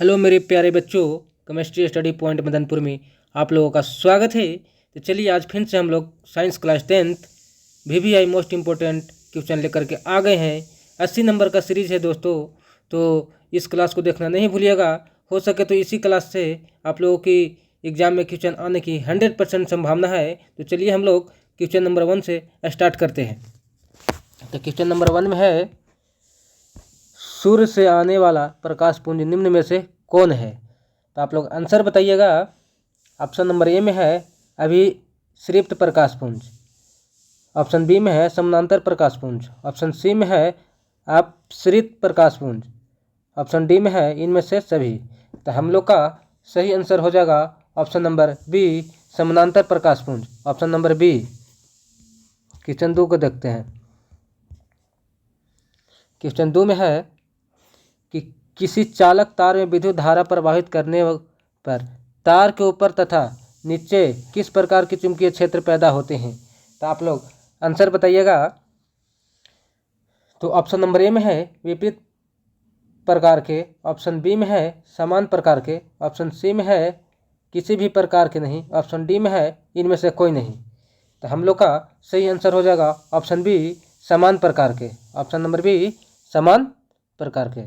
Hello मेरे प्यारे बच्चों, केमिस्ट्री स्टडी पॉइंट मदनपुर में आप लोगों का स्वागत है। तो चलिए आज फिर से हम लोग science class 10th VVI most important question लेकर के आ गए हैं। 80 नंबर का सीरीज़ है दोस्तों, तो इस क्लास को देखना नहीं भूलिएगा। हो सके तो इसी क्लास से आप लोगों की एग्ज़ाम में क्वेश्चन आने की 100% संभावना है। तो चलिए हम लोग क्वेश्चन नंबर 1 से स्टार्ट करते हैं। तो क्वेश्चन नंबर 1 में है, सूर्य से आने वाला प्रकाश पुंज निम्न में से कौन है? तो आप लोग आंसर बताइएगा। ऑप्शन नंबर ए में है अभिसृप्त प्रकाश पुंज, ऑप्शन बी में है समानांतर प्रकाश पुंज, ऑप्शन सी में है अपसृत प्रकाश पुंज, ऑप्शन डी में है इनमें से सभी। तो हम लोग का सही आंसर हो जाएगा ऑप्शन नंबर बी, समानांतर प्रकाश पुंज, ऑप्शन नंबर बी। क्वेश्चन 2 को देखते हैं। क्वेश्चन 2 में है कि किसी चालक तार में विद्युत धारा प्रवाहित करने पर तार के ऊपर तथा नीचे किस प्रकार के चुंबकीय क्षेत्र पैदा होते हैं? तो आप लोग आंसर बताइएगा। तो ऑप्शन नंबर ए में है विपरीत प्रकार के, ऑप्शन बी में है समान प्रकार के, ऑप्शन सी में है किसी भी प्रकार के नहीं, ऑप्शन डी में है इनमें से कोई नहीं। तो हम लोग का सही आंसर हो जाएगा ऑप्शन बी, समान प्रकार के, ऑप्शन नंबर बी समान प्रकार के।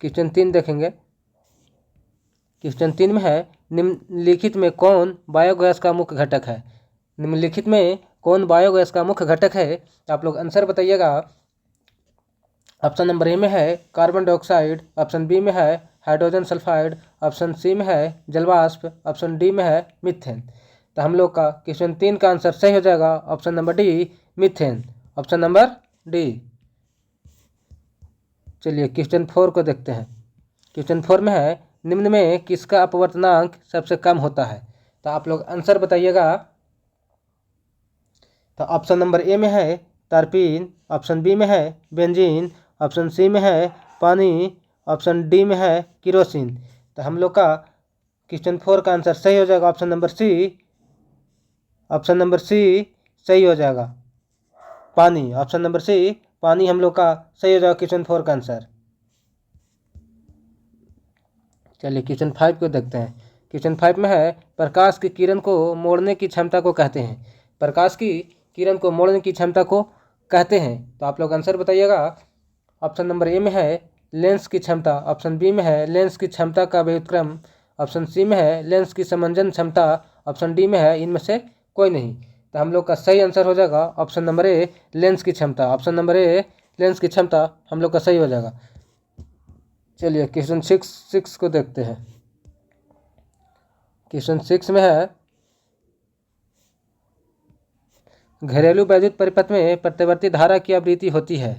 क्वेश्चन 3 देखेंगे। क्वेश्चन 3 में है निम्नलिखित में कौन बायोगैस का मुख्य घटक है? निम्नलिखित में कौन बायोगैस का मुख्य घटक है? तो आप लोग आंसर बताइएगा। ऑप्शन नंबर ए में है कार्बन डाइऑक्साइड, ऑप्शन बी में है हाइड्रोजन सल्फाइड, ऑप्शन सी में है जलवाष्प, ऑप्शन डी में है मीथेन। तो हम लोग का क्वेश्चन 3 का आंसर सही हो जाएगा option number D, methane, option number D. चलिए क्वेश्चन 4 को देखते हैं। क्वेश्चन 4 में है निम्न में किसका अपवर्तनांक सबसे कम होता है? तो आप लोग आंसर बताइएगा। तो ऑप्शन नंबर ए में है तारपीन, ऑप्शन बी में है बेंजीन, ऑप्शन सी में है पानी, ऑप्शन डी में है किरोसिन। तो हम लोग का क्वेश्चन 4 का आंसर सही हो जाएगा option number C, option number C सही हो जाएगा पानी, ऑप्शन नंबर सी पानी हम लोग का सही हो जाएगा क्वेश्चन 4 का आंसर। चलिए क्वेश्चन 5 को देखते हैं। क्वेश्चन 5 में है प्रकाश की किरण को मोड़ने की क्षमता को कहते हैं। प्रकाश की किरण को मोड़ने की क्षमता को कहते हैं। तो आप लोग आंसर बताइएगा। ऑप्शन नंबर ए में है लेंस की क्षमता, ऑप्शन बी में है लेंस की क्षमता का व्युत्क्रम, ऑप्शन सी में है लेंस की समंजन क्षमता, ऑप्शन डी में है इनमें से कोई नहीं। तो हम लोग का सही आंसर हो जाएगा ऑप्शन नंबर ए, लेंस की क्षमता, ऑप्शन नंबर ए लेंस की क्षमता हम लोग का सही हो जाएगा। चलिए क्वेश्चन 6 को देखते हैं। क्वेश्चन 6 में है घरेलू वैद्युत परिपथ में प्रतिवर्ती धारा की आवृत्ति होती है।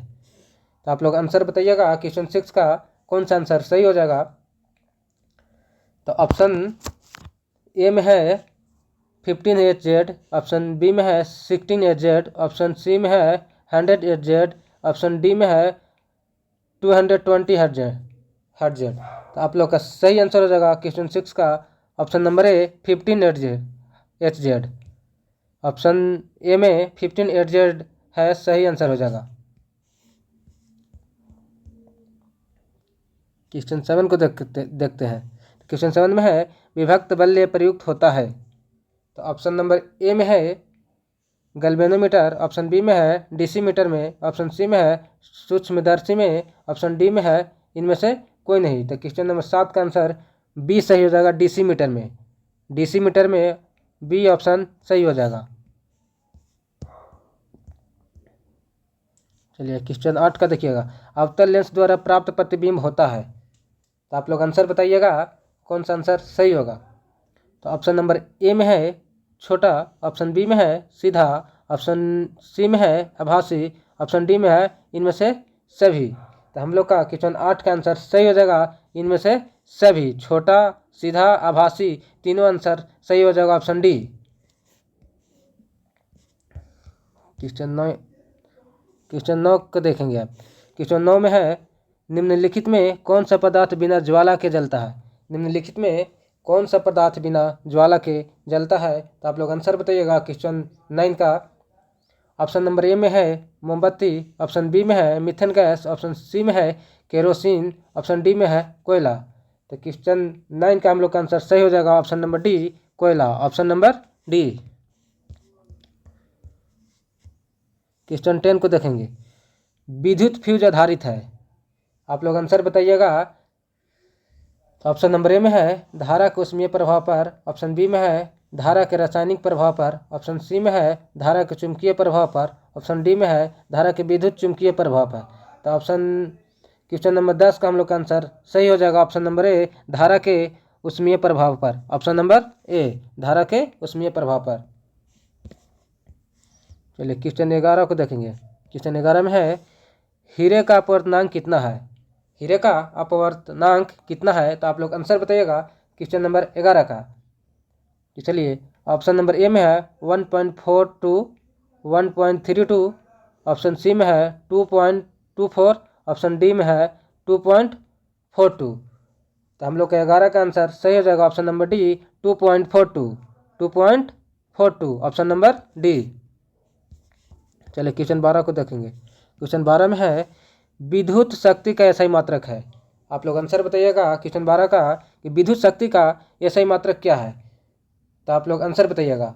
तो आप लोग आंसर बताइएगा क्वेश्चन 6 का कौन सा आंसर सही हो जाएगा। तो ऑप्शन ए में है 15 Hz, ऑप्शन बी में है 16 Hz, ऑप्शन सी में है 100 Hz, ऑप्शन डी में है 220 Hz। तो आप लोग का सही आंसर हो जाएगा क्वेश्चन 6 का option number A 15 Hz। Option A में 15 Hz है, सही आंसर हो जाएगा। क्वेश्चन 7 को देखते हैं। क्वेश्चन 7 में है विभक्त बल्य प्रयुक्त होता है। तो ऑप्शन नंबर ए में है गैल्वेनोमीटर, ऑप्शन बी में है डीसीमीटर में, ऑप्शन सी में है सूक्ष्मदर्शी में, ऑप्शन डी में है इनमें से कोई नहीं। तो क्वेश्चन नंबर 7 का आंसर बी सही हो जाएगा, डीसीमीटर में, डीसीमीटर में बी ऑप्शन सही हो जाएगा। चलिए क्वेश्चन 8 का देखिएगा। अवतल लेंस द्वारा प्राप्त प्रतिबिंब होता है। तो आप लोग आंसर बताइएगा कौन सा आंसर सही होगा। तो ऑप्शन नंबर ए में है छोटा, ऑप्शन बी में है सीधा, ऑप्शन सी में है आभासी, ऑप्शन डी में है इनमें से सभी। तो हम लोग का क्वेश्चन 8 का आंसर सही हो जाएगा इनमें से सभी, छोटा, सीधा, आभासी, तीनों आंसर सही हो जाएगा ऑप्शन डी। क्वेश्चन 9 को देखेंगे आप। क्वेश्चन 9 में है निम्नलिखित में कौन सा पदार्थ बिना ज्वाला के जलता है? निम्नलिखित में कौन सा पदार्थ बिना ज्वाला के जलता है? तो आप लोग आंसर बताइएगा क्वेश्चन 9 का। ऑप्शन नंबर ए में है मोमबत्ती, ऑप्शन बी में है मिथेन गैस, ऑप्शन सी में है केरोसिन, ऑप्शन डी में है कोयला। तो क्वेश्चन 9 का हम लोग का आंसर सही हो जाएगा ऑप्शन नंबर डी, कोयला, ऑप्शन नंबर डी। क्वेश्चन 10 को देखेंगे, विद्युत फ्यूज आधारित है, आप लोग आंसर बताइएगा। ऑप्शन नंबर ए में है धारा के ऊष्मीय प्रभाव पर, ऑप्शन बी में है धारा के रासायनिक प्रभाव पर, ऑप्शन सी में है धारा के चुंबकीय प्रभाव पर, ऑप्शन डी में है धारा के विद्युत चुंबकीय प्रभाव पर। तो क्वेश्चन नंबर 10 का हम लोग का आंसर सही हो जाएगा ऑप्शन नंबर ए, धारा के ऊष्मीय प्रभाव पर, ऑप्शन नंबर ए, धारा के ऊष्मीय प्रभाव पर। चलिए क्वेश्चन 11 को देखेंगे। क्वेश्चन 11 में है हीरे का अपवर्तनांक कितना है, हीरे का अपवर्तनांक कितना है, तो आप लोग आंसर बताइएगा क्वेश्चन नंबर 11 का। तो चलिए ऑप्शन नंबर ए में है 1.42, 1.32, ऑप्शन सी में है 2.24, ऑप्शन डी में है 2.42। तो हम लोग का 11 का आंसर सही हो जाएगा option number D, 2.42, 2.42, option number D. चलिए क्वेश्चन 12 को देखेंगे। क्वेश्चन 12 में है विद्युत शक्ति का एसआई मात्रक है, आप लोग आंसर बताइएगा क्वेश्चन 12 का कि विद्युत शक्ति का एसआई मात्रक क्या है। तो आप लोग आंसर बताइएगा।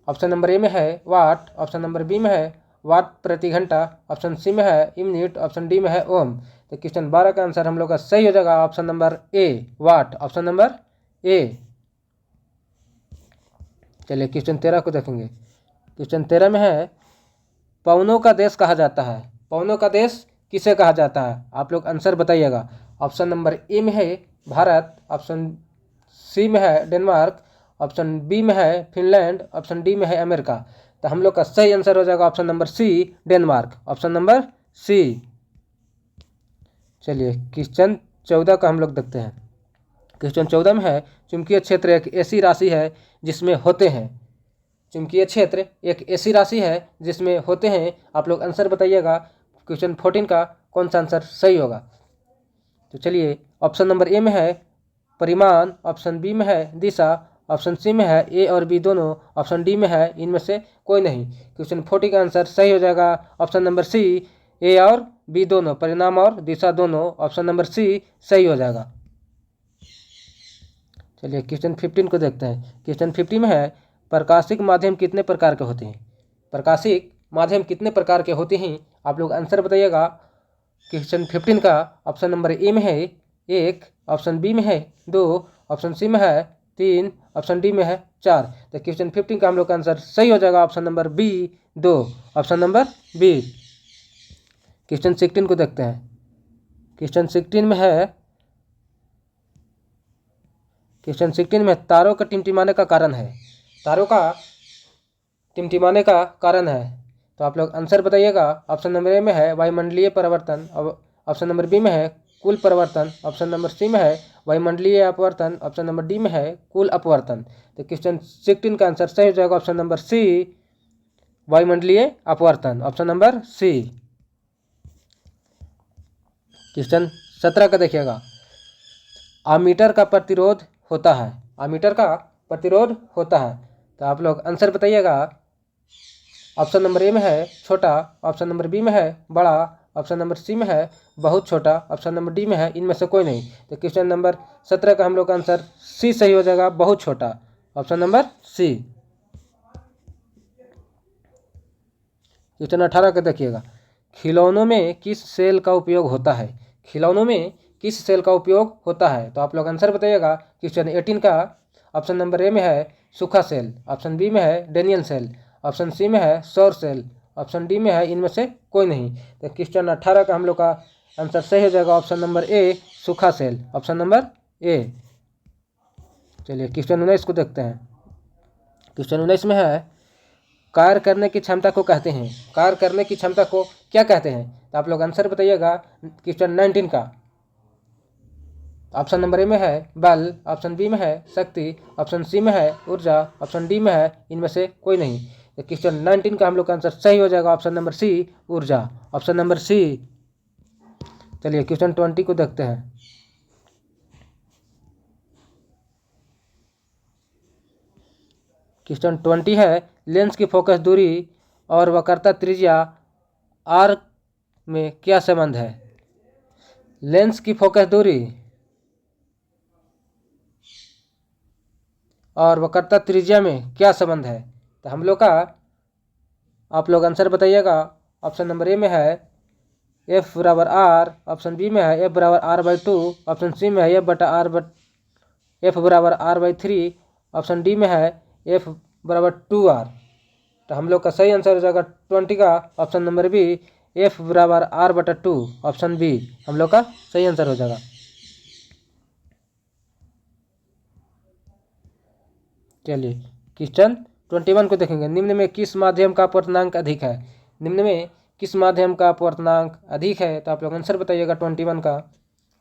ऑप्शन नंबर ए में है वाट, ऑप्शन नंबर बी में है वाट प्रति घंटा, ऑप्शन सी में है यूनिट, ऑप्शन डी में है ओम। तो क्वेश्चन 12 का आंसर हम लोग का सही हो जाएगा option number A, watt, option number A. चलिए क्वेश्चन 13 को देखेंगे। क्वेश्चन 13 में है पवनों का देश कहा जाता है, पवनों का देश किसे कहा जाता है, आप लोग आंसर बताइएगा। ऑप्शन नंबर ए में है भारत, ऑप्शन सी में है डेनमार्क, ऑप्शन बी में है फिनलैंड, ऑप्शन डी में है अमेरिका। तो हम लोग का सही आंसर हो जाएगा option number C, Denmark, option number C. चलिए क्वेश्चन 14 का हम लोग देखते हैं। क्वेश्चन 14 में है चुंबकीय क्षेत्र एक ऐसी राशि है जिसमें होते हैं, चुंबकीय क्षेत्र एक ऐसी राशि है जिसमें होते हैं, आप लोग आंसर बताइएगा क्वेश्चन 14 का कौन सा आंसर सही होगा। तो चलिए ऑप्शन नंबर ए में है परिमाण, ऑप्शन बी में है दिशा, ऑप्शन सी में है ए और बी दोनों, ऑप्शन डी में है इनमें से कोई नहीं। क्वेश्चन 40 का आंसर सही हो जाएगा ऑप्शन नंबर सी, ए और बी दोनों, परिणाम और दिशा दोनों, ऑप्शन नंबर सी सही हो जाएगा। चलिए क्वेश्चन 15 को देखते हैं। क्वेश्चन 50 में है प्रकाशिक माध्यम कितने प्रकार के होते हैं, प्रकाशिक माध्यम कितने प्रकार के होते हैं, आप लोग आंसर बताइएगा। क्वेश्चन 15 का ऑप्शन नंबर ए में है 1, ऑप्शन बी में है 2, ऑप्शन सी में है 3, ऑप्शन डी में है 4। तो क्वेश्चन 15 का हम लोग का आंसर सही हो जाएगा option number B, 2, option number B. Question 16 को देखते हैं। क्वेश्चन 16 में है क्वेश्चन 16 में तारों का टिमटिमाने का कारण है, तारों का टिमटिमाने का कारण है, तो आप लोग आंसर बताइएगा। ऑप्शन नंबर ए में है वायुमंडलीय परिवर्तन, ऑप्शन नंबर बी में है कुल परिवर्तन, ऑप्शन नंबर सी में है वायुमंडलीय अपवर्तन, ऑप्शन नंबर डी में है कुल अपवर्तन। तो क्वेश्चन 16 का आंसर सही हो जाएगा ऑप्शन नंबर सी, वायुमंडलीय अपवर्तन, ऑप्शन नंबर सी। क्वेश्चन 17 का देखिएगा, आमीटर का प्रतिरोध होता है, आमीटर का प्रतिरोध होता है, तो आप लोग आंसर बताइएगा। ऑप्शन नंबर ए में है छोटा, ऑप्शन नंबर बी में है बड़ा, ऑप्शन नंबर सी में है बहुत छोटा, ऑप्शन नंबर डी में है इनमें से कोई नहीं। तो क्वेश्चन नंबर 17 का हम लोग का आंसर सी सही हो जाएगा, बहुत छोटा, ऑप्शन नंबर सी। क्वेश्चन 18 का देखिएगा, खिलौनों में किस सेल का उपयोग होता है, खिलौनों में किस सेल का उपयोग होता है, तो आप लोग आंसर बताइएगा। क्वेश्चन 18 का ऑप्शन नंबर ए में है सूखा सेल, ऑप्शन बी में है डेनियल सेल, ऑप्शन सी में है सौर सेल, ऑप्शन डी में है इनमें से कोई नहीं। तो क्वेश्चन 18 का हम लोग का आंसर सही हो जाएगा ऑप्शन नंबर ए, सूखा सेल, ऑप्शन नंबर ए। चलिए क्वेश्चन 19 को देखते हैं। क्वेश्चन 19 में है कार्य करने की क्षमता को कहते हैं, कार्य करने की क्षमता को क्या कहते हैं, तो आप लोग आंसर बताइएगा। क्वेश्चन 19 का ऑप्शन नंबर ए में है बल, ऑप्शन बी में है शक्ति, ऑप्शन सी में है ऊर्जा, ऑप्शन डी में है इनमें से कोई नहीं। तो क्वेश्चन 19 का हम लोग का आंसर सही हो जाएगा ऑप्शन नंबर सी, ऊर्जा, ऑप्शन नंबर सी। चलिए क्वेश्चन 20 को देखते हैं। क्वेश्चन 20 है लेंस की फोकस दूरी और वक्रता त्रिज्या r में क्या संबंध है? लेंस की फोकस दूरी और वक्रता त्रिज्या में क्या संबंध है? तो हम लोग का आप लोग आंसर बताइएगा। ऑप्शन नंबर ए में है F बराबर R, ऑप्शन बी में है F बराबर R/2, ऑप्शन सी में है F बराबर R/3, ऑप्शन डी में है F बराबर 2R। तो हम लोग का सही आंसर हो जाएगा 20 का ऑप्शन नंबर बी, F बराबर R/2, ऑप्शन बी हम लोग का सही आंसर हो जाएगा। चलिए क्वेश्चन 21 को देखेंगे। निम्न में किस माध्यम का अपवर्तनांक अधिक है? निम्न में किस माध्यम का अपवर्तनांक अधिक है? तो आप लोग आंसर बताइएगा 21 का।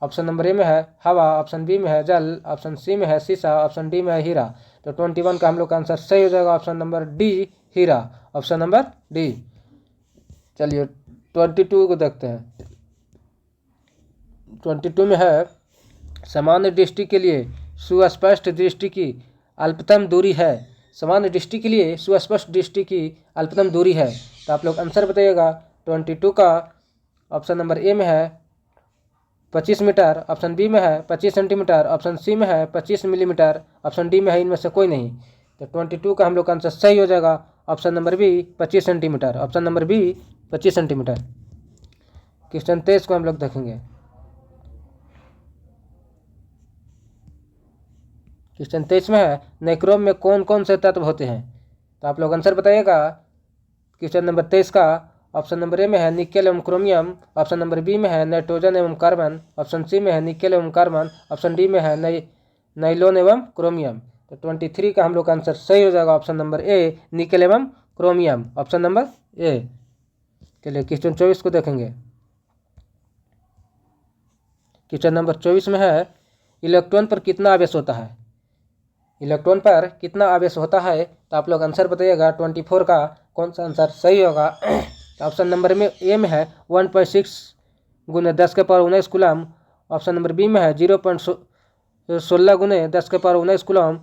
ऑप्शन नंबर ए में है हवा, ऑप्शन बी में है जल, ऑप्शन सी में है शीशा, ऑप्शन डी में है हीरा। तो 21 का हम लोग का आंसर सही हो जाएगा ऑप्शन नंबर डी, हीरा, ऑप्शन नंबर डी। चलिए 22 को देखते हैं। 22 में है सामान्य दृष्टि के लिए सुस्पष्ट दृष्टि की अल्पतम दूरी है। सामान्य दृष्टि के लिए सुस्पष्ट दृष्टि की अल्पतम दूरी है। तो आप लोग आंसर बताइएगा 22 का। ऑप्शन नंबर ए में है 25 मीटर, ऑप्शन बी में है 25 सेंटीमीटर, ऑप्शन सी में है 25 मिलीमीटर, ऑप्शन डी में है इनमें से कोई नहीं। तो 22 का हम लोग का आंसर सही हो जाएगा option number B 25 centimeter, option number B 25 centimeter. Question 23 को हम लोग देखेंगे। क्वेश्चन 23 में है नाइक्रोम में कौन कौन से तत्व होते हैं? तो आप लोग आंसर बताइएगा क्वेश्चन नंबर 23 का। ऑप्शन नंबर ए में है निकेल एवं क्रोमियम, ऑप्शन नंबर बी में है नाइट्रोजन एवं कार्बन, ऑप्शन सी में है निकेल एवं कार्बन, ऑप्शन डी में है नाइलोन एवं क्रोमियम। तो 23 का हम लोग का आंसर सही हो जाएगा ऑप्शन नंबर ए, निकेल एवं क्रोमियम, ऑप्शन नंबर ए। चलिए क्वेश्चन 24 को देखेंगे। क्वेश्चन नंबर 24 में है इलेक्ट्रॉन पर कितना आवेश होता है? इलेक्ट्रॉन पर कितना आवेश होता है? तो आप लोग आंसर बताइएगा 24 का कौन सा आंसर सही होगा। ऑप्शन नंबर में ए में है 1.6 गुने 10⁻19 कूलम, ऑप्शन नंबर बी में है 0.16 गुने 10⁻19 कूलम,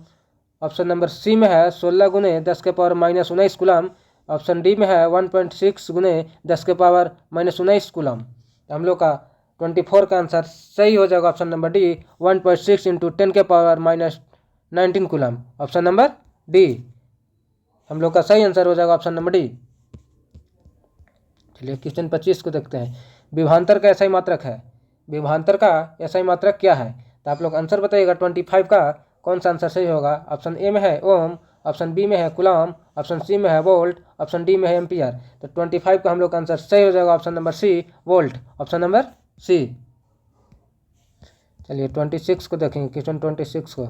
ऑप्शन नंबर सी में है 16 गुने 10⁻−19 कूलम, ऑप्शन डी में है 1.6 गुने 10⁻−19 कूलम। हम लोग का 24 का आंसर सही हो जाएगा option number D 1.6 into 10⁻−19 coulomb, option number D हम लोग का सही आंसर हो जाएगा ऑप्शन नंबर डी। चलिए क्वेश्चन 25 को देखते हैं। विभवांतर का एसआई मात्रक है। विभवांतर का एसआई मात्रक क्या है? तो आप लोग आंसर बताइएगा 25 का कौन सा आंसर सही होगा। ऑप्शन ए में है ओम, ऑप्शन बी में है कूलम, ऑप्शन सी में है वोल्ट, ऑप्शन डी में है एम्पियर। तो 25 का हम लोग का आंसर सही हो जाएगा option number C, volt, option number C. चलिए 26 को देखेंगे। क्वेश्चन 26 को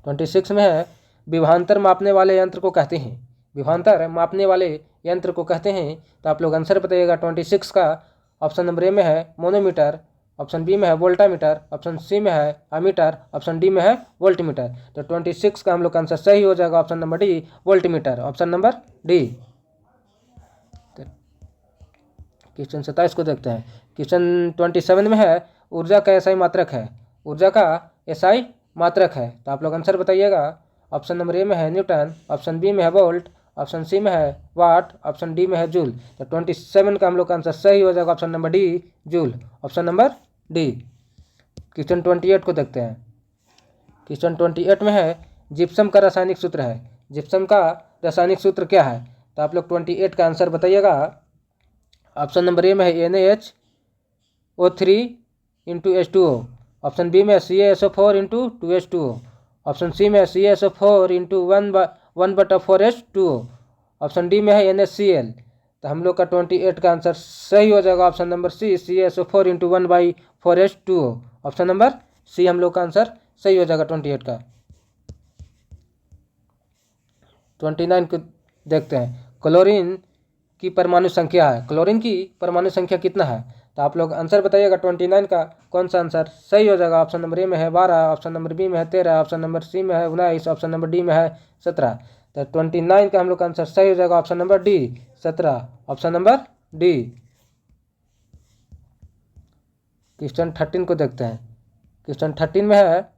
26 में है विभवांतर मापने वाले यंत्र को कहते हैं। विभवांतर मापने वाले यंत्र को कहते हैं। तो आप लोग आंसर बताइएगा 26 का। ऑप्शन नंबर ए में है मोनोमीटर, ऑप्शन बी में है वोल्टामीटर, ऑप्शन सी में है अमीटर, ऑप्शन डी में है वोल्टमीटर। तो 26 का हम लोग का आंसर सही हो जाएगा option number D, voltmeter, option number D. Question 27 को देखते हैं। क्वेश्चन 27 में है ऊर्जा का एसआई मात्रक है। ऊर्जा का एसआई मात्रक है। तो आप लोग आंसर बताइएगा। ऑप्शन नंबर ए में है न्यूटन, ऑप्शन बी में है वोल्ट, ऑप्शन सी में है वाट, ऑप्शन डी में है जूल। तो 27 का हम लोग का आंसर सही हो जाएगा option number D, joule, option number D. Question 28 को देखते हैं। क्वेश्चन 28 में है जिप्सम का रासायनिक सूत्र है। जिप्सम का रासायनिक सूत्र क्या है? तो आप लोग 28 का आंसर बताइएगा। ऑप्शन नंबर ए में है NaHO3 into H2O, option B में है CaSO4 into 2H2O, option C में है CaSO4 into 1/4H2O, option D में है NaCl। तो हम लोग का 28 का आंसर सही हो जाएगा option number C, CaSO4 into 1/4H2O, option number C हम लोग का आंसर सही हो जाएगा 28 का। 29 को देखते हैं। क्लोरीन की परमाणु संख्या है। क्लोरीन की परमाणु संख्या कितना है? तो आप लोग आंसर बताइएगा 29 का कौन सा आंसर सही हो जाएगा। ऑप्शन नंबर ए में है 12, ऑप्शन नंबर बी में है 13, ऑप्शन नंबर सी में है 19, ऑप्शन नंबर डी में है 17। तो 29 का हम लोग का आंसर सही हो जाएगा option number D, 17, option number D. Question 13 को देखते हैं। क्वेश्चन 13 में है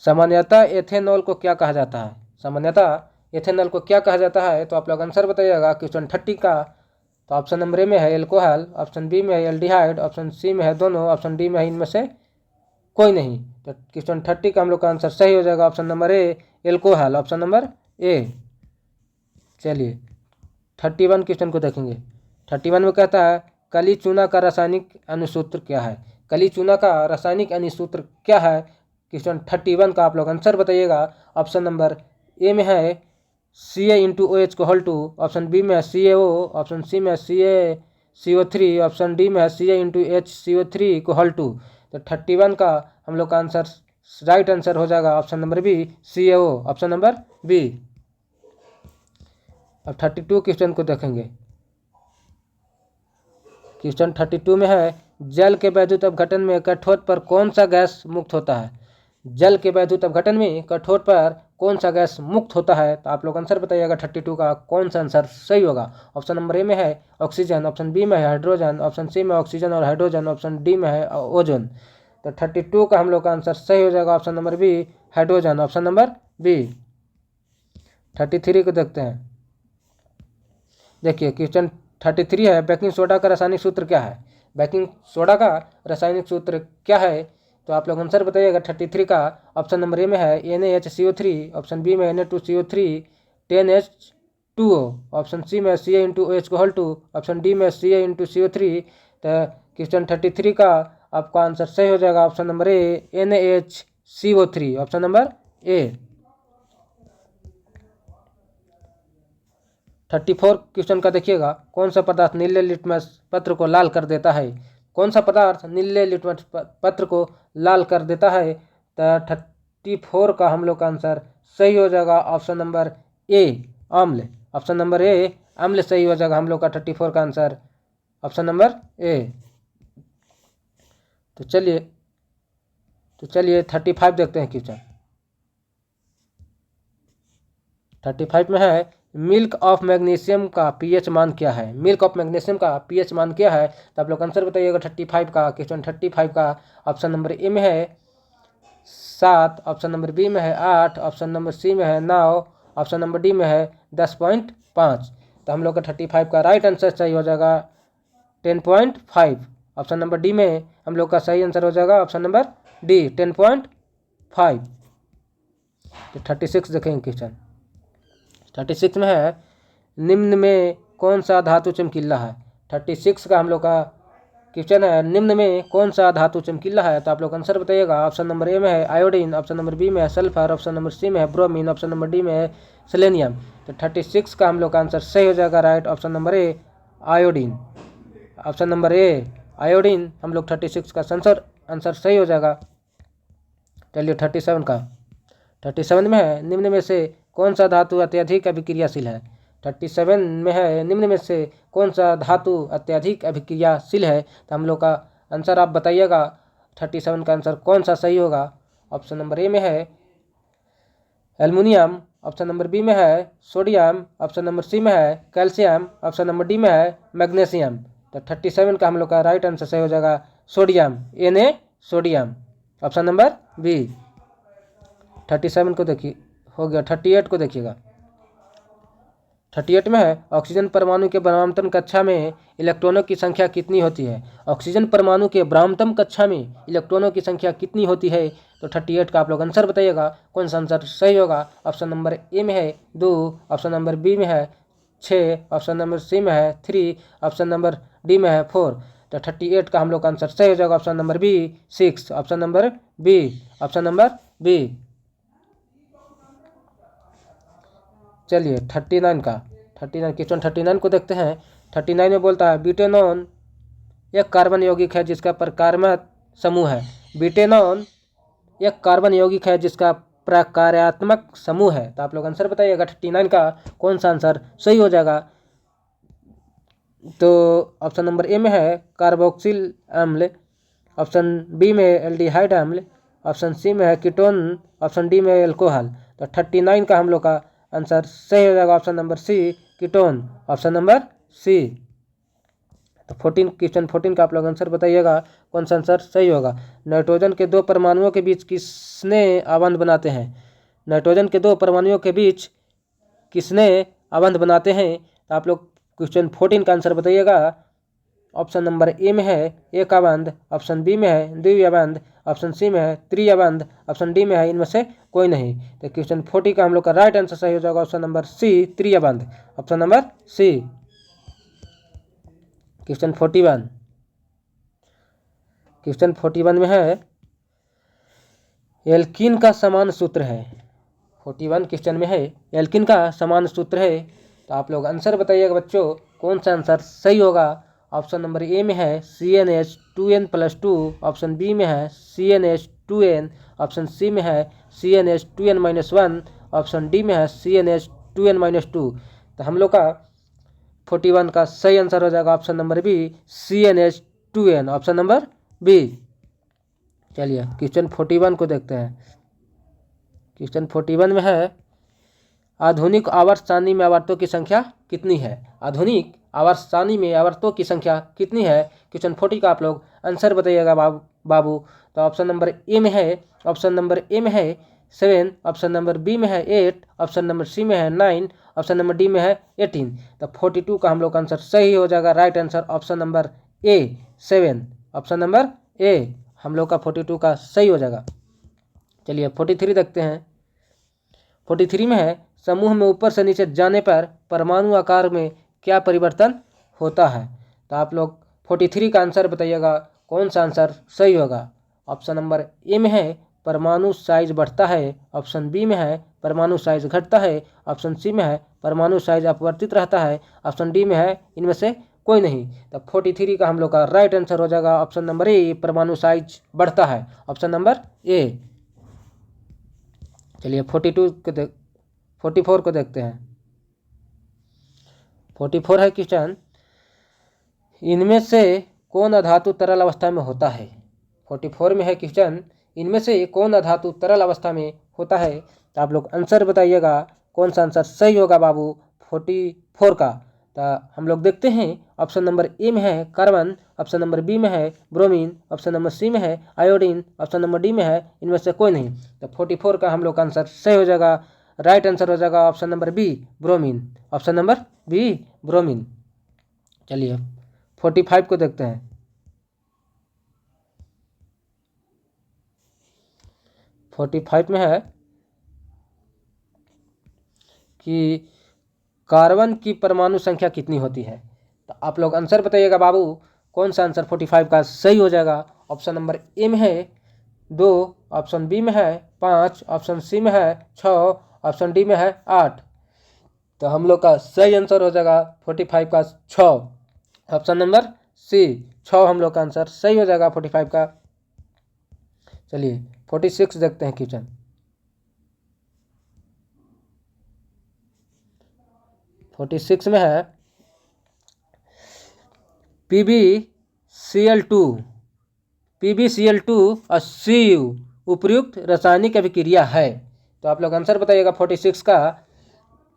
सामान्यतः एथेनॉल को क्या कहा जाता है? सामान्यतः इथेनॉल को क्या कहा जाता है, तो आप लोग आंसर बताइएगा क्वेश्चन 30 का। तो ऑप्शन नंबर ए में है एल्कोहल, ऑप्शन बी में है एल्डिहाइड, ऑप्शन सी में है दोनों, ऑप्शन डी में है इनमें से कोई नहीं। तो क्वेश्चन 30 का हम लोग का आंसर सही हो जाएगा option number A alcohol, option number A. चलिए 31 क्वेश्चन को देखेंगे। 31 में कहता है कली चूना का रासायनिक अनुसूत्र क्या है। कली चूना का रासायनिक अनुसूत्र क्या है, क्वेश्चन 31 का आप लोग आंसर बताइएगा। ऑप्शन नंबर ए में है Ca*OH को होल 2, ऑप्शन बी में है CaO, ऑप्शन सी में है CO3, ऑप्शन डी में है CaHCO3 को होल 2। तो 31 का हम लोग का आंसर राइट आंसर हो जाएगा option number B CaO, option number B. अब 32 क्वेश्चन को देखेंगे। क्वेश्चन 32 में है जल के वैद्युत अपघटन में कठोर पर कौन सा गैस मुक्त होता है। जल के वैद्युत अपघटन में कठोर पर कौन सा गैस मुक्त होता है, तो आप लोग आंसर बताइएगा 32 का कौन सा आंसर सही होगा। ऑप्शन नंबर ए में है ऑक्सीजन, ऑप्शन बी में है हाइड्रोजन, ऑप्शन सी में ऑक्सीजन और हाइड्रोजन, ऑप्शन डी में है ओजोन। तो 32 का हम लोग का आंसर सही हो जाएगा option number B hydrogen, option number B. 33 को देखते हैं। देखिए क्वेश्चन 33 है बेकिंग सोडा का रासायनिक सूत्र क्या है। बेकिंग सोडा का रासायनिक सूत्र क्या है, तो आप लोग आंसर बताइएगा 33 का। ऑप्शन नंबर ए में है NaHCO3, ऑप्शन बी में Na2CO3 10H2O, ऑप्शन सी में Ca*OH को होल 2, ऑप्शन डी में Ca*CO3। तो क्वेश्चन 33 का आपका आंसर सही हो जाएगा ऑप्शन नंबर ए NaHCO3, ऑप्शन नंबर ए। 34 क्वेश्चन का देखिएगा कौन सा पदार्थ नीले लिटमस पत्र को लाल कर देता है। कौन सा पदार्थ नीले लिटमस पत्र को लाल कर देता है, तो 34 का हम लोग का आंसर सही हो जाएगा ऑप्शन नंबर ए अम्ल, ऑप्शन नंबर ए अम्ल सही हो जाएगा हम लोग का 34 का आंसर ऑप्शन नंबर ए। तो चलिए 35 देखते हैं क्वेश्चन। 35 में है मिल्क ऑफ मैग्नीशियम का पीएच मान क्या है। मिल्क ऑफ मैग्नीशियम का पीएच मान क्या है, तो आप लोग आंसर बताइएगा 35 का। क्वेश्चन 35 का ऑप्शन नंबर ए में है 7, ऑप्शन नंबर बी में है 8, ऑप्शन नंबर सी में है 9, ऑप्शन नंबर डी में है 10.5। तो हम लोग का 35 का राइट आंसर सही हो जाएगा 10.5, ऑप्शन नंबर डी में हम लोग का सही आंसर हो जाएगा ऑप्शन नंबर डी 10.5। तो 36 देखेंगे क्वेश्चन। 36 में है निम्न में कौन सा धातु चमकीला है। 36 का हम लोग का क्वेश्चन है निम्न में कौन सा धातु चमकीला है, तो आप लोग आंसर बताइएगा। ऑप्शन नंबर ए में है आयोडीन, ऑप्शन नंबर बी में है सल्फर, ऑप्शन नंबर सी में है ब्रोमीन, ऑप्शन नंबर डी में है सेलेनियम। तो 36 का हम लोग का आंसर सही हो जाएगा right option number A iodine, option number A iodine हम लोग 36 का आंसर सही हो जाएगा। चलिए 37 का। 37 में है निम्न में से कौन सा धातु अत्यधिक अभिक्रियाशील है। 37 में है निम्न में से कौन सा धातु अत्यधिक अभिक्रियाशील है, तो हम लोग का आंसर आप बताइएगा 37 का आंसर कौन सा सही होगा। ऑप्शन नंबर ए में है एल्युमिनियम, ऑप्शन नंबर बी में है सोडियम, ऑप्शन नंबर सी में है कैल्शियम, ऑप्शन नंबर डी में है मैग्नीशियम। तो 37 का हम लोग का राइट आंसर सही हो जाएगा sodium, Na sodium, option number B. 37 को देखिए हो गया। 38 को देखिएगा। 38 में है ऑक्सीजन परमाणु के ब्रह्मतम कक्षा में इलेक्ट्रॉनों की संख्या कितनी होती है। ऑक्सीजन परमाणु के ब्रह्मतम कक्षा में इलेक्ट्रॉनों की संख्या कितनी होती है, तो 38 का आप लोग आंसर बताइएगा कौन सा आंसर सही होगा। ऑप्शन नंबर ए में है 2, ऑप्शन नंबर बी में है 6, ऑप्शन नंबर सी में है 3, ऑप्शन नंबर डी में है 4। तो 38 का हम लोग का आंसर सही हो जाएगा option number B 6, option number B, option number B. चलिए 39 का। 39 क्वेश्चन 39 को देखते हैं। 39 में बोलता है ब्यूटेनॉन एक कार्बन यौगिक है जिसका प्रकार्यात्मक समूह है। ब्यूटेनॉन एक कार्बन यौगिक है जिसका प्रकार्यात्मक समूह है, तो आप लोग आंसर बताइएगा 39 का कौन सा आंसर सही हो जाएगा। तो ऑप्शन नंबर ए में है कार्बोक्सिल अम्ल, ऑप्शन बी में एल्डिहाइड अम्ल, ऑप्शन सी में है कीटोन, ऑप्शन डी में एल्कोहल। तो 39 का हम लोग का आंसर सही हो जाएगा option number C ketone, option number C. तो 14 का आप लोग आंसर बताइएगा कौन सा आंसर सही होगा। नाइट्रोजन के दो परमाणुओं के बीच किसने आबंध बनाते हैं। नाइट्रोजन के दो परमाणुओं के बीच किसने अबंध बनाते हैं? तो आप लोग क्वेश्चन 14 का आंसर बताइएगा। ऑप्शन नंबर ए में है एक अबंध, ऑप्शन बी में है द्वि अबंध, ऑप्शन सी में है त्रिअबंध, ऑप्शन डी में है इनमें से कोई नहीं। तो क्वेश्चन 40 का हम लोग का राइट आंसर सही हो जाएगा ऑप्शन नंबर सी, त्रिअबंध, option number C. Question 41, question 41 में है एल्कीन का समान सूत्र है। 41 क्वेश्चन में है एल्कीन का समान सूत्र है। तो आप लोग आंसर बताइएगा बच्चों, कौन सा आंसर सही होगा। ऑप्शन नंबर ए में है CnH2n+2, ऑप्शन बी में है CnH2n, ऑप्शन सी में है CnH2n-1, ऑप्शन डी में है CnH2n-2। तो हम लोग का 41 का सही आंसर हो जाएगा option number B, CnH2n, option number B. चलिए क्वेश्चन 41 को देखते हैं। क्वेश्चन 41 में है आधुनिक आवर्त सारणी में आवर्तों की संख्या कितनी है? आधुनिक आवर्त सारणी में आवर्तों की संख्या कितनी है? क्वेश्चन 40 का आप लोग आंसर बताइएगा बाबू। तो ऑप्शन नंबर ए में है, ऑप्शन नंबर ए में है 7, ऑप्शन नंबर बी में है 8, ऑप्शन नंबर सी में है 9, ऑप्शन नंबर डी में है 18। तो 42 का हम लोग का आंसर सही हो जाएगा। राइट आंसर ऑप्शन नंबर ए 7, ऑप्शन नंबर ए हम लोग का 42 का सही हो जाएगा। चलिए 43 देखते हैं। 43 में है समूह में ऊपर से नीचे जाने पर परमाणु आकार में क्या परिवर्तन होता है? तो आप लोग 43 का आंसर बताइएगा, कौन सा आंसर सही होगा। ऑप्शन नंबर ए में है परमाणु साइज बढ़ता है, ऑप्शन बी में है परमाणु साइज घटता है, ऑप्शन सी में है परमाणु साइज अपवर्तित रहता है, ऑप्शन डी में है इनमें से कोई नहीं। तो 43 का हम लोग का राइट आंसर हो जाएगा ऑप्शन नंबर ए, परमाणु साइज बढ़ता है, ऑप्शन नंबर ए। चलिए 44 को देखते हैं। 44 है क्वेश्चन, इनमें से कौन अधातु तरल अवस्था में होता है? 44 में है क्वेश्चन, इनमें से कौन अधातु तरल अवस्था में होता है? तो आप लोग आंसर बताइएगा, कौन सा आंसर सही होगा बाबू 44 का। तो हम लोग देखते हैं ऑप्शन नंबर ए में है कार्बन, ऑप्शन नंबर बी में है ब्रोमीन, ऑप्शन नंबर सी में है आयोडीन, ऑप्शन नंबर डी में है इनमें से कोई नहीं। तो 44 का हम लोग का आंसर सही हो जाएगा। राइट आंसर हो जाएगा option number B, bromine, option number B, bromine. चलिए 45 को देखते हैं। 45 में है कि कार्बन की परमाणु संख्या कितनी होती है? तो आप लोग आंसर बताइएगा बाबू, कौन सा आंसर 45 का सही हो जाएगा। ऑप्शन नंबर ए में है 2, ऑप्शन बी में है 5, ऑप्शन सी में है 6, ऑप्शन डी में है 8। तो हम लोग का सही आंसर हो जाएगा 45 का 6, ऑप्शन नंबर सी 6 हम लोग का आंसर सही हो जाएगा 45 का। चलिए 46 देखते हैं क्वेश्चन। 46 में है PbCl2 और Cu उपयुक्त रासायनिक अभिक्रिया है। तो आप लोग आंसर बताइएगा 46 का,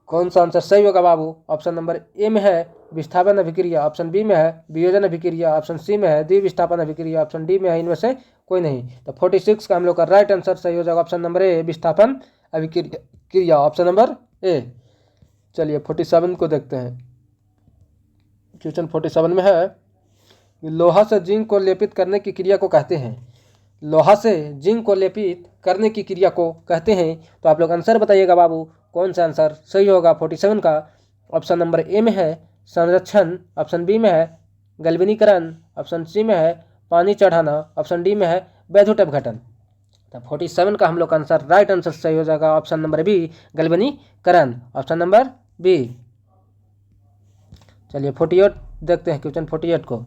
कौन सा आंसर सही होगा बाबू। ऑप्शन नंबर ए में है विस्थापन अभिक्रिया, ऑप्शन बी में है वियोजन अभिक्रिया, ऑप्शन सी में है द्विविस्थापन अभिक्रिया, ऑप्शन डी में है इनमें से कोई नहीं। तो 46 का हम लोग का राइट आंसर सही हो जाएगा ऑप्शन नंबर ए, विस्थापन अभिक्रिया, ऑप्शन नंबर ए। चलिए 47 को देखते हैं। क्वेश्चन 47 में है लोहा से जिंक को लेपित करने की क्रिया को कहते हैं। लोहा से जिंक को लेपित करने की क्रिया को कहते हैं। तो आप लोग आंसर बताइएगा बाबू, कौन सा आंसर सही होगा 47 का। ऑप्शन नंबर ए में है संरक्षण, ऑप्शन बी में है गैल्वेनीकरण, ऑप्शन सी में है पानी चढ़ाना, ऑप्शन डी में है वैद्युत अपघटन। तो 47 का हम लोग का आंसर राइट आंसर सही हो जाएगा ऑप्शन नंबर बी, गैल्वेनीकरण, ऑप्शन नंबर बी। चलिए 48 देखते हैं क्वेश्चन 48 को।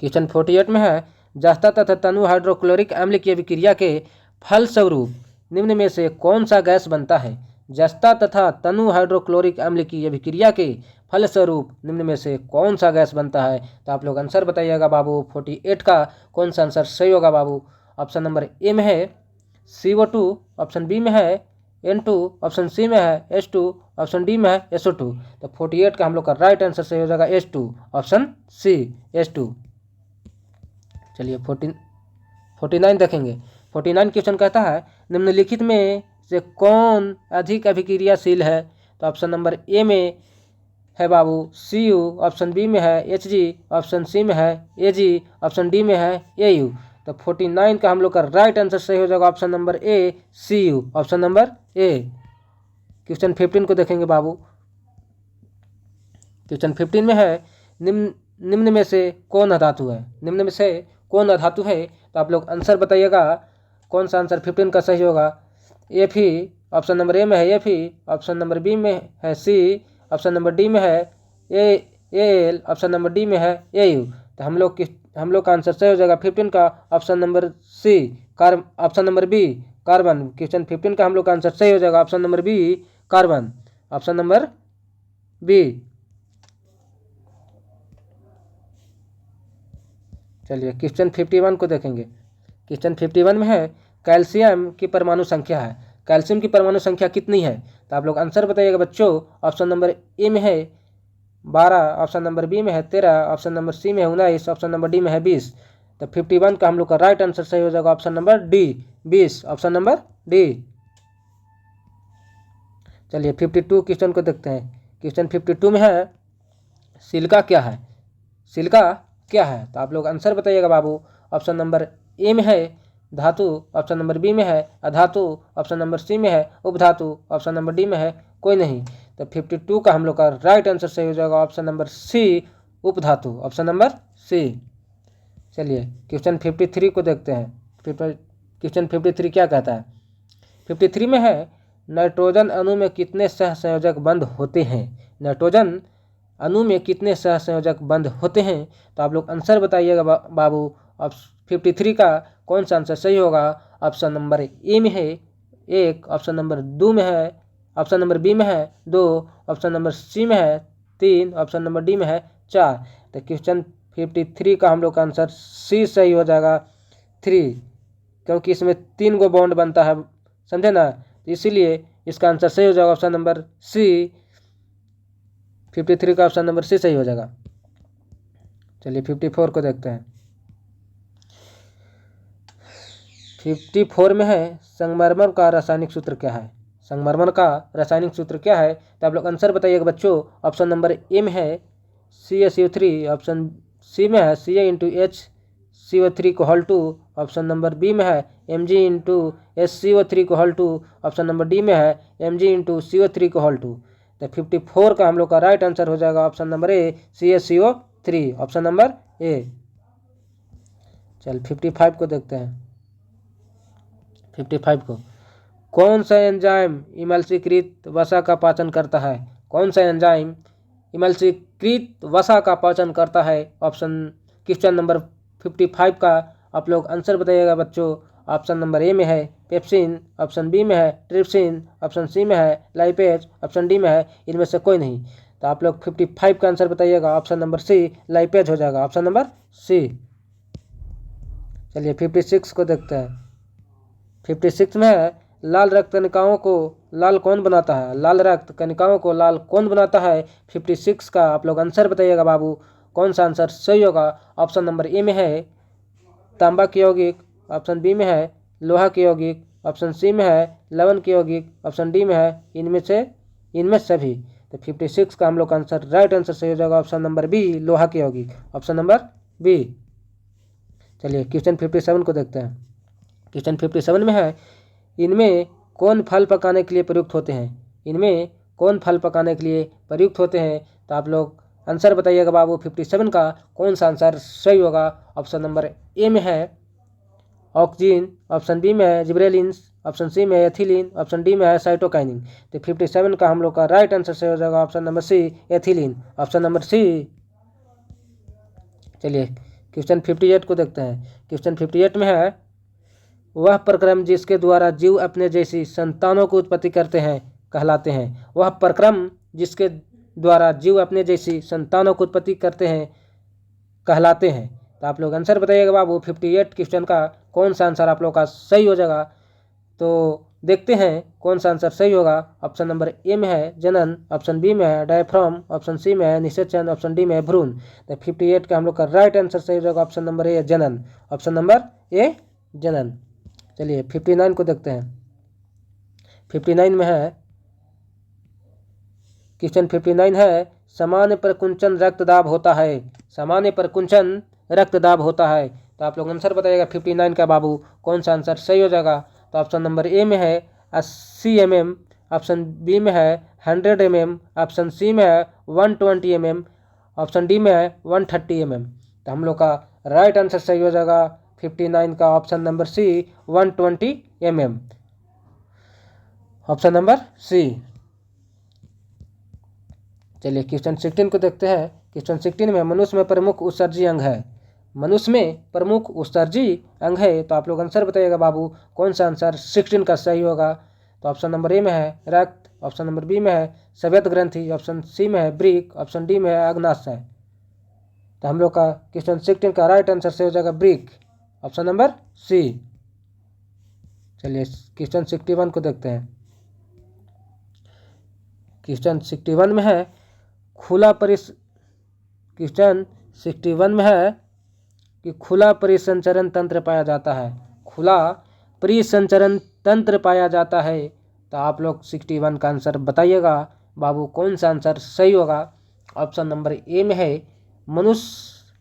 क्वेश्चन 48 में है जस्ता तथा तनु हाइड्रोक्लोरिक अम्ल की अभिक्रिया के फलस्वरूप निम्न में से कौन सा गैस बनता है? जस्ता तथा तनु हाइड्रोक्लोरिक अम्ल की अभिक्रिया के फलस्वरूप निम्न में से कौन सा गैस बनता है? तो आप लोग आंसर बताइएगा बाबू 48 का, कौन सा आंसर सही होगा बाबू। ऑप्शन नंबर ए में है CO2, ऑप्शन बी में है N2, ऑप्शन सी में है H2, ऑप्शन डी में है SO2। तो 48 का हम लोग का राइट आंसर सही हो जाएगा H2, ऑप्शन सी H2। चलिए 49 देखेंगे। 49 क्वेश्चन कहता है निम्नलिखित में से कौन अधिक अभिक्रियाशील है? तो ऑप्शन नंबर ए में है बाबू Cu, ऑप्शन बी में है Hg, ऑप्शन सी में है Ag, ऑप्शन डी में है Au। तो 49 का हम लोग का राइट आंसर सही हो जाएगा ऑप्शन नंबर ए Cu, ऑप्शन नंबर ए। क्वेश्चन 15 को देखेंगे बाबू। क्वेश्चन 15 में है निम्न में से कौन अधातु है? निम्न में से कौन अधातु है? तो आप लोग आंसर बताइएगा कौन सा आंसर 15 का सही होगा। Fe, ऑप्शन नंबर ए में है Fe, ऑप्शन नंबर बी में है C, ऑप्शन नंबर डी में है Al, ऑप्शन नंबर डी में है Au। तो हम लोग का आंसर सही हो जाएगा 15 का option number C option number B carbon. Question 15 का हम लोग का आंसर सही हो जाएगा option number B carbon, option number B. चलिए क्वेश्चन 51 को देखेंगे। क्वेश्चन 51 में है कैल्शियम की परमाणु संख्या है। कैल्शियम की परमाणु संख्या कितनी है? तो आप लोग आंसर बताइएगा बच्चों। ऑप्शन नंबर ए में है 12, ऑप्शन नंबर बी में है 13, ऑप्शन नंबर सी में है 19, ऑप्शन नंबर डी में है 20। तो 51 का हम लोग का राइट आंसर सही हो जाएगा option number D 20, option number D. चलिए 52 क्वेश्चन को देखते हैं। क्वेश्चन 52 में है सिलिका क्या है? सिलिका क्या है? तो आप लोग आंसर बताइएगा बाबू। ऑप्शन नंबर ए में है धातु, ऑप्शन नंबर बी में है अधातु, ऑप्शन नंबर सी में है उपधातु, ऑप्शन नंबर डी में है कोई नहीं। तो 52 का हम लोग का राइट आंसर सही हो जाएगा ऑप्शन नंबर सी उपधातु, ऑप्शन नंबर सी। चलिए क्वेश्चन 53 को देखते हैं। क्वेश्चन 53 क्या कहता है? 53 में है नाइट्रोजन अणु में कितने सहसंयोजक बंद होते हैं? नाइट्रोजन अणु में कितने सहसंयोजक बंद होते हैं? तो आप लोग आंसर बताइएगा बाबू। अब 53 का कौन सा आंसर सही होगा? ऑप्शन नंबर ए में है 1, ऑप्शन नंबर 2 में है, ऑप्शन नंबर बी में है 2, ऑप्शन नंबर सी में है 3, ऑप्शन नंबर डी में है 4। तो क्वेश्चन 53 का हम लोग का आंसर सी सही हो जाएगा 3, क्योंकि इसमें 3 गो बॉन्ड बनता है, समझे ना? इसीलिए इसका आंसर सही हो जाएगा ऑप्शन नंबर सी। 53 का ऑप्शन नंबर सी सही हो जाएगा। चलिए 54 को देखते हैं। 54 में है संगमरमर का रासायनिक सूत्र क्या है? संगमरमर का रासायनिक सूत्र क्या है? तो आप लोग आंसर बताइएगा बच्चों। ऑप्शन नंबर ए में है CaCO3, ऑप्शन सी में है CaHCO3 2, ऑप्शन नंबर बी में है Mg(HCO3) 2, ऑप्शन नंबर डी में है Mg(CO3) 2। तो 54 का हम लोग का राइट आंसर हो जाएगा ऑप्शन नंबर ए CaCO3, ऑप्शन नंबर ए। चल 55 को देखते हैं। 55 को कौन सा एंजाइम इमल्सीकृत वसा का पाचन करता है? कौन सा एंजाइम इमल्सीकृत वसा का पाचन करता है? क्वेश्चन नंबर 55 का आप लोग आंसर बताइएगा बच्चों। ऑप्शन नंबर ए में है पेप्सिन, ऑप्शन बी में है ट्रिप्सिन, ऑप्शन सी में है लाइपेज, ऑप्शन डी में है इनमें से कोई नहीं। तो आप लोग 55 का आंसर बताइएगा। ऑप्शन नंबर सी लाइपेज हो जाएगा, ऑप्शन नंबर सी। चलिए 56 को देखते हैं। 56 में है लाल रक्त कणिकाओं को लाल कौन बनाता है? लाल रक्त कणिकाओं को लाल कौन बनाता है? 56 का आप लोग आंसर बताइएगा बाबू। कौन सा आंसर सही होगा? ऑप्शन नंबर ए में है तांबा के यौगिक, ऑप्शन बी में है लोहा के यौगिक, ऑप्शन सी में है लवण के यौगिक, ऑप्शन डी में है इनमें सभी। तो 56 का हम लोग का आंसर राइट आंसर सही हो जाएगा ऑप्शन नंबर बी लोहा के यौगिक, ऑप्शन नंबर बी। चलिए क्वेश्चन 57 को देखते हैं। क्वेश्चन 57 में है इनमें कौन फल पकाने के लिए प्रयुक्त होते हैं? इनमें कौन फल पकाने के लिए प्रयुक्त होते हैं? तो आप लोग आंसर बताइएगा बाबू। 57 का कौन सा आंसर सही होगा? ऑप्शन नंबर ए में है ऑक्सीन, ऑप्शन बी में है जिब्रेलिन्स, ऑप्शन सी में है एथिलीन, ऑप्शन डी में है साइटोकाइनिन। तो 57 का हम लोग का राइट आंसर सही हो जाएगा option number C ethylene, option number C. चलिए क्वेश्चन 58 को देखते हैं। क्वेश्चन 58 में है वह प्रक्रम जिसके द्वारा जीव अपने जैसी संतानों को उत्पत्ति करते हैं कहलाते हैं। वह प्रक्रम जिसके द्वारा जीव अपने जैसी संतानों को उत्पत्ति करते हैं कहलाते हैं। तो आप लोग आंसर बताइएगा बाबू। 58 क्वेश्चन का कौन सा आंसर आप लोग का सही हो जाएगा? तो देखते हैं कौन सा आंसर सही होगा। ऑप्शन नंबर ए में है जनन, ऑप्शन बी में है डायफ्राम, ऑप्शन सी में है निषेचन, ऑप्शन डी में है भ्रूण। तो 58 का हम लोग का राइट आंसर सही हो जाएगा ऑप्शन नंबर ए जनन, ऑप्शन नंबर ए जनन। चलिए 59 को देखते हैं। 59 में है, क्वेश्चन 59 है, सामान्य प्रकुंचन रक्तदाब होता है। सामान्य प्रकुंचन रक्तदाब होता है। तो आप लोग आंसर बताइएगा 59 का बाबू, कौन सा आंसर सही हो जाएगा। तो ऑप्शन नंबर ए में है 80 mm, ऑप्शन बी में है 100 mm, ऑप्शन सी में है 120 mm, ऑप्शन डी में है 130 mm। तो हम लोग का राइट आंसर सही हो जाएगा 59 का option number C 120 mm, option number C. चलिए क्वेश्चन 16 को देखते हैं। क्वेश्चन 16 में मनुष्य में प्रमुख उत्सर्जी अंग है। मनुष्य में प्रमुख उत्सर्जी अंग है। तो आप लोग आंसर बताइएगा बाबू, कौन सा आंसर 16 का सही होगा। तो ऑप्शन नंबर ए में है रक्त, ऑप्शन नंबर बी में है स्वेद ग्रंथि, ऑप्शन सी में है ब्रिक, ऑप्शन डी में है अग्नाशय। तो हम लोग का क्वेश्चन 16 का राइट आंसर सही हो जाएगा ब्रिक, ऑप्शन नंबर सी। चलिए क्वेश्चन 61 को देखते हैं। क्वेश्चन 61 में है क्वेश्चन 61 में है कि खुला परिसंचरण तंत्र पाया जाता है। खुला परिसंचरण तंत्र पाया जाता है। तो आप लोग 61 का आंसर बताइएगा बाबू, कौन सा आंसर सही होगा। ऑप्शन नंबर ए में है मनुष्य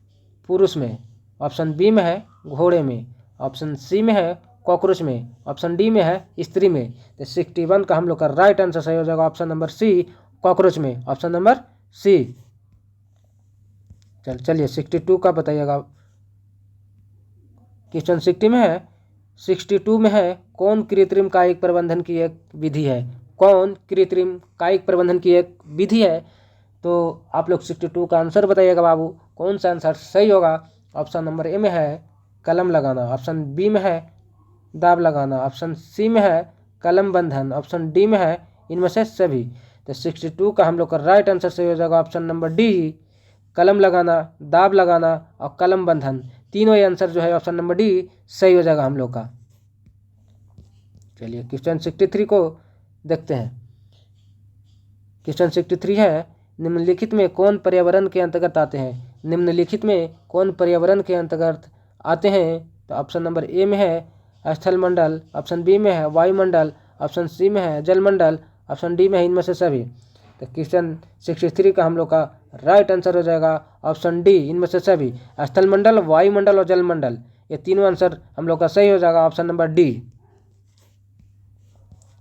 पुरुष में, ऑप्शन बी में है घोड़े में, ऑप्शन सी में है कॉकरोच में, ऑप्शन डी में है स्त्री में। तो 61 का हम लोग का राइट आंसर सही हो जाएगा ऑप्शन नंबर सी, कॉकरोच में, ऑप्शन नंबर सी। चलिए 62 का बताइएगा। क्वेश्चन 62 में है कौन कृत्रिम कायिक प्रबंधन की एक विधि है। कौन कृत्रिम कायिक प्रबंधन की एक विधि है। तो आप लोग 62 का आंसर बताइएगा बाबू, कौन सा आंसर सही होगा। ऑप्शन नंबर ए में है कलम लगाना, ऑप्शन बी में है दाब लगाना, ऑप्शन सी में है कलम बंधन, ऑप्शन डी में है इनमें से सभी। तो 62 का हम लोग का राइट आंसर सही हो जाएगा ऑप्शन नंबर डी, कलम लगाना, दाब लगाना और कलम बंधन। तीनों ही आंसर जो है ऑप्शन नंबर डी सही हो जाएगा हम लोग का। चलिए क्वेश्चन 63 को देखते हैं। क्वेश्चन 63 है निम्नलिखित में कौन पर्यावरण के अंतर्गत आते हैं। निम्नलिखित में कौन पर्यावरण के अंतर्गत आते हैं। तो ऑप्शन नंबर ए में है स्थल मंडल, ऑप्शन बी में है वायुमंडल, ऑप्शन सी में है जलमंडल, ऑप्शन डी में है इनमें से सभी। तो क्वेश्चन 63 का हम लोग का राइट आंसर हो जाएगा ऑप्शन डी, इनमें से सभी। स्थल मंडल, वायुमंडल और जलमंडल, ये तीनों आंसर हम लोग का सही हो जाएगा ऑप्शन नंबर डी।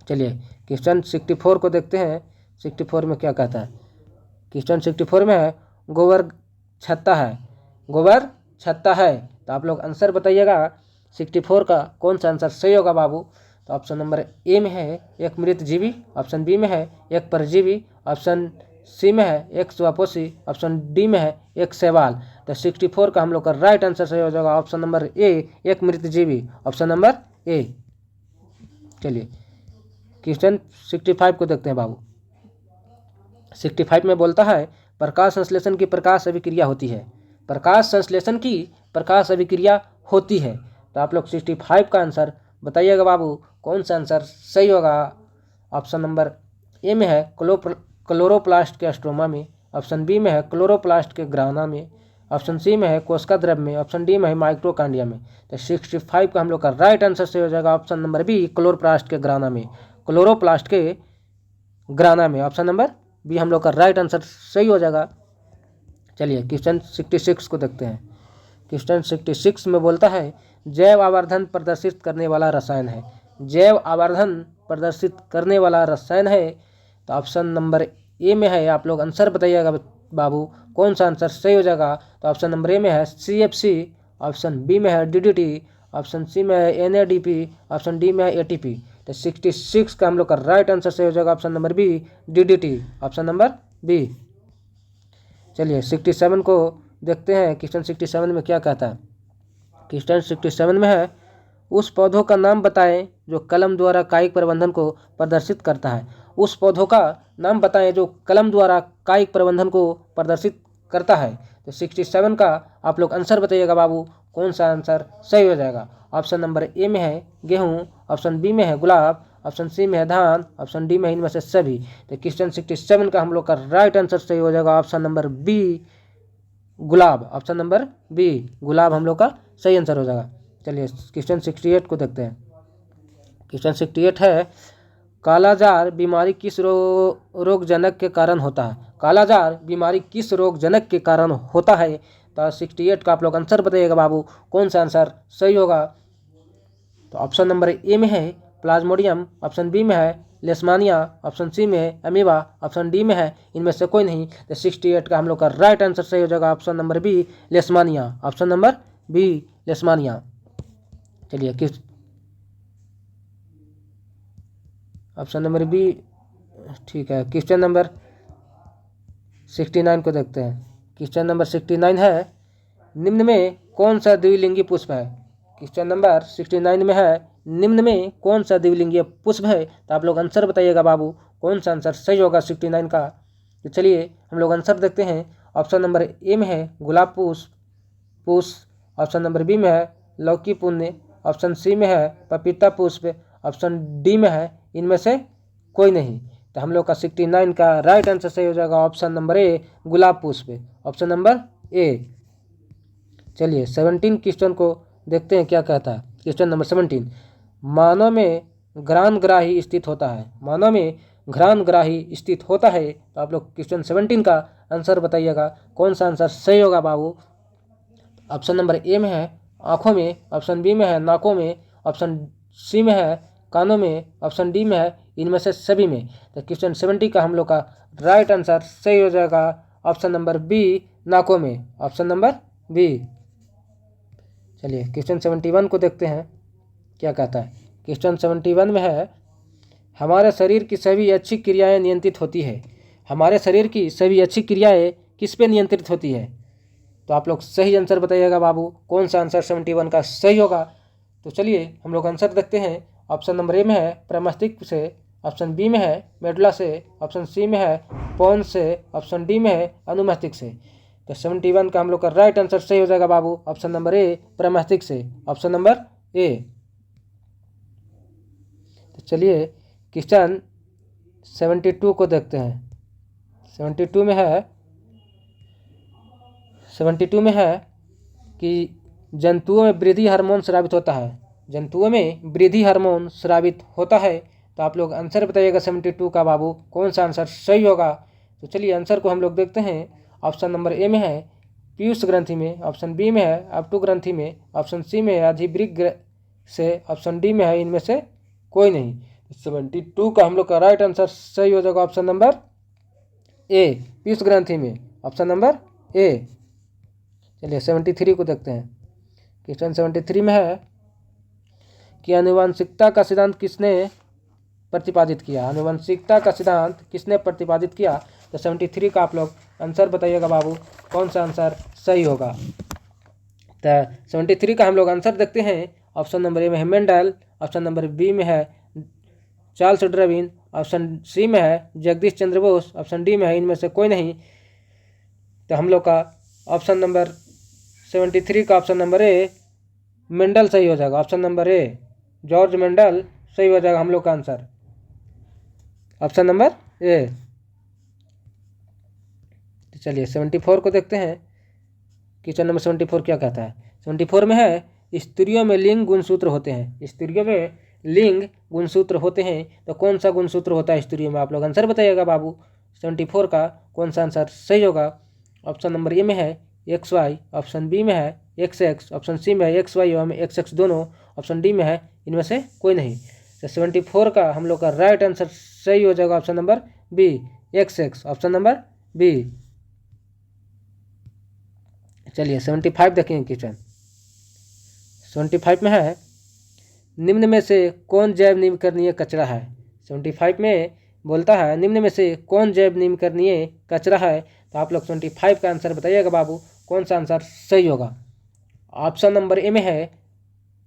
चलिए क्वेश्चन 64 को देखते हैं। 64 में क्या कहता है। क्वेश्चन 64 में है गोबर छत्ता है। गोबर छत्ता है। तो आप लोग आंसर बताइएगा 64 का कौन सा आंसर सही होगा बाबू। तो ऑप्शन नंबर ए में है एक मृत जीवी, ऑप्शन बी में है एक परजीवी, ऑप्शन सी में है एक स्वापोषी, ऑप्शन डी में है एक शैवाल। तो 64 का हम लोग का राइट आंसर सही हो जाएगा ऑप्शन नंबर ए, एक मृत जीवी, ऑप्शन नंबर ए। चलिए क्वेश्चन 65 को देखते हैं बाबू। 65 में बोलता है प्रकाश संश्लेषण की प्रकाश अभिक्रिया होती है। प्रकाश संश्लेषण की प्रकाश अभिक्रिया होती है। तो आप लोग 65 का आंसर बताइएगा बाबू, कौन सा आंसर सही होगा। ऑप्शन नंबर ए में है क्लोरोप्लास्ट के स्ट्रोमा में, ऑप्शन बी में है क्लोरोप्लास्ट के ग्राना में, ऑप्शन सी में है कोशिका द्रव्य में, ऑप्शन डी में है माइक्रोकांडिया में। तो 65 का हम लोग का राइट आंसर सही हो जाएगा ऑप्शन नंबर बी, क्लोरोप्लास्ट के ग्राना में, क्लोरोप्लास्ट के ग्राना में, ऑप्शन नंबर बी हम लोग का राइट आंसर सही हो जाएगा। चलिए क्वेश्चन 66 को देखते हैं। क्वेश्चन 66 में बोलता है जैव आवर्धन प्रदर्शित करने वाला रसायन है। जैव आवर्धन प्रदर्शित करने वाला रसायन है। तो ऑप्शन नंबर ए में है, आप लोग आंसर बताइएगा बाबू, कौन सा आंसर सही हो जाएगा। तो ऑप्शन नंबर ए में है CFC, ऑप्शन बी में है DDT, ऑप्शन सी में है NADP, ऑप्शन डी में है ATP। तो 66 का हम लोग का राइट आंसर सही हो जाएगा option number B, DDT, option number B. चलिए 67 को देखते हैं। क्वेश्चन 67 में क्या कहता है। क्वेश्चन 67 में है उस पौधों का नाम बताएं जो कलम द्वारा कायिक प्रबंधन को प्रदर्शित करता है। उस पौधों का नाम बताएं जो कलम द्वारा कायिक प्रबंधन को प्रदर्शित करता है। तो 67 का आप लोग आंसर बताइएगा बाबू, कौन सा आंसर सही हो जाएगा। ऑप्शन नंबर ए में है गेहूँ, ऑप्शन बी में है गुलाब, ऑप्शन सी में है धान, ऑप्शन डी में इनमें से सभी। तो क्वेश्चन 67 का हम लोग का राइट आंसर सही हो जाएगा ऑप्शन नंबर बी, गुलाब, ऑप्शन नंबर बी, गुलाब हम लोग का सही आंसर हो जाएगा। चलिए क्वेश्चन 68 को देखते हैं। क्वेश्चन 68 है, कालाजार बीमारी किस रोगजनक के कारण होता है? कालाजार बीमारी किस रोगजनक के कारण होता है? तो 68 का आप लोग आंसर बताइएगा बाबू, कौन सा आंसर सही होगा? तो ऑप्शन नंबर ए में है प्लाज्मोडियम, ऑप्शन बी में है लेशमानिया, ऑप्शन सी में है अमीबा, ऑप्शन डी में है इनमें से कोई नहीं। तो 68 का हम लोग का राइट आंसर सही हो जाएगा option number B Leishmania, option number B Leishmania. चलिए किस ऑप्शन नंबर बी ठीक है। क्वेश्चन नंबर 69 को देखते हैं। क्वेश्चन नंबर 69 है, निम्न में कौन सा द्विलिंगी पुष्प है? क्वेश्चन नंबर 69 में है, निम्न में कौन सा द्विलिंगी पुष्प है? तो आप लोग आंसर बताइएगा बाबू, कौन सा आंसर सही होगा 69 का? तो चलिए हम लोग आंसर देखते हैं। ऑप्शन नंबर ए में है गुलाब पुष्प, ऑप्शन नंबर बी में है लौकी पुण्य, ऑप्शन सी में है पपीता पुष्प, ऑप्शन डी में है इनमें से कोई नहीं। तो हम लोग का 69 का राइट आंसर सही हो जाएगा ऑप्शन नंबर ए गुलाब पुष्प, ऑप्शन नंबर ए। चलिए 17 क्वेश्चन को देखते हैं क्या कहता है। क्वेश्चन नंबर 17, मानव में घ्राणग्राही स्थित होता है। मानव में घ्राणग्राही स्थित होता है। तो आप लोग क्वेश्चन 17 का आंसर बताइएगा, कौन सा आंसर सही होगा बाबू? ऑप्शन नंबर ए में है आँखों में, ऑप्शन बी में है नाकों में, ऑप्शन सी में है कानों में, ऑप्शन डी में है इनमें से सभी में। तो क्वेश्चन 70 का हम लोग का राइट आंसर सही हो जाएगा ऑप्शन नंबर बी नाकों में, ऑप्शन नंबर बी। चलिए क्वेश्चन 71 को देखते हैं क्या कहता है। क्वेश्चन 71 में है, हमारे शरीर की सभी अच्छी क्रियाएं नियंत्रित होती है। हमारे शरीर की सभी अच्छी क्रियाएं किस पे नियंत्रित होती है? तो आप लोग सही आंसर बताइएगा बाबू, कौन सा आंसर 71 का सही होगा? तो चलिए हम लोग आंसर देखते हैं। ऑप्शन नंबर ए में है प्रमस्तिष्क से, ऑप्शन बी में है मेडुला से, ऑप्शन सी में है पोन्स से, ऑप्शन डी में है अनुमस्तिष्क से। तो 71 का हम लोग का राइट आंसर सही हो जाएगा बाबू, ऑप्शन नंबर ए प्रमस्तिष्क से, ऑप्शन नंबर ए। तो चलिए क्वेश्चन 72 को देखते हैं। 72 में है कि जंतुओं में वृद्धि हार्मोन स्रावित होता है। जंतुओं में वृद्धि हार्मोन स्रावित होता है। तो आप लोग आंसर बताइएगा 72 का बाबू, कौन सा आंसर सही होगा? तो चलिए आंसर को हम लोग देखते हैं। ऑप्शन नंबर ए में है पीयूष ग्रंथि में, ऑप्शन बी में है अपटू ग्रंथि में, ऑप्शन सी में है अधिवृक्क से, ऑप्शन डी में है इनमें से कोई नहीं। 72 का हम लोग का राइट आंसर सही हो जाएगा ऑप्शन नंबर ए पीयूष ग्रंथि में, ऑप्शन नंबर ए। चलिए 73 को देखते हैं। क्वेश्चन 73 में है कि आनुवंशिकता का सिद्धांत किसने प्रतिपादित किया? आनुवंशिकता का सिद्धांत किसने प्रतिपादित किया? तो 73 का आप लोग आंसर बताइएगा बाबू, कौन सा आंसर सही होगा? तो 73 का हम लोग आंसर देखते हैं। ऑप्शन नंबर ए में है मेंडल, ऑप्शन नंबर बी में है चार्ल्स डार्विन, ऑप्शन सी में है जगदीश चंद्र बोस, ऑप्शन डी में है इनमें से कोई नहीं। तो हम लोग का ऑप्शन नंबर 73 का ऑप्शन नंबर ए मेंडल सही हो जाएगा, option number A George Mendel सही हो जाएगा हम लोग का आंसर, ऑप्शन नंबर ए। तो चलिए 74 को देखते हैं। क्वेश्चन नंबर 74 क्या कहता है? 74 में है स्त्रियों में लिंग गुणसूत्र होते हैं। स्त्रियों में लिंग गुणसूत्र होते हैं। तो कौन सा गुणसूत्र होता है स्त्रियों में? आप लोग आंसर बताइएगा बाबू, 74 का कौन सा आंसर सही होगा? ऑप्शन नंबर ए में है XY, ऑप्शन बी में है XX, ऑप्शन सी में है XY एवं XX दोनों, ऑप्शन डी में है इनमें से कोई नहीं। तो 74 का हम लोग का राइट आंसर सही हो जाएगा option number B XX, option number B. चलिए 75 देखेंगे क्वेश्चन। 75 में है निम्न में से कौन जैव नवीकरणीय कचरा है? 75 में बोलता है निम्न में से कौन जैव नवीकरणीय कचरा है? तो आप लोग 25 का आंसर बताइएगा बाबू, कौन सा आंसर सही होगा? ऑप्शन नंबर ए में है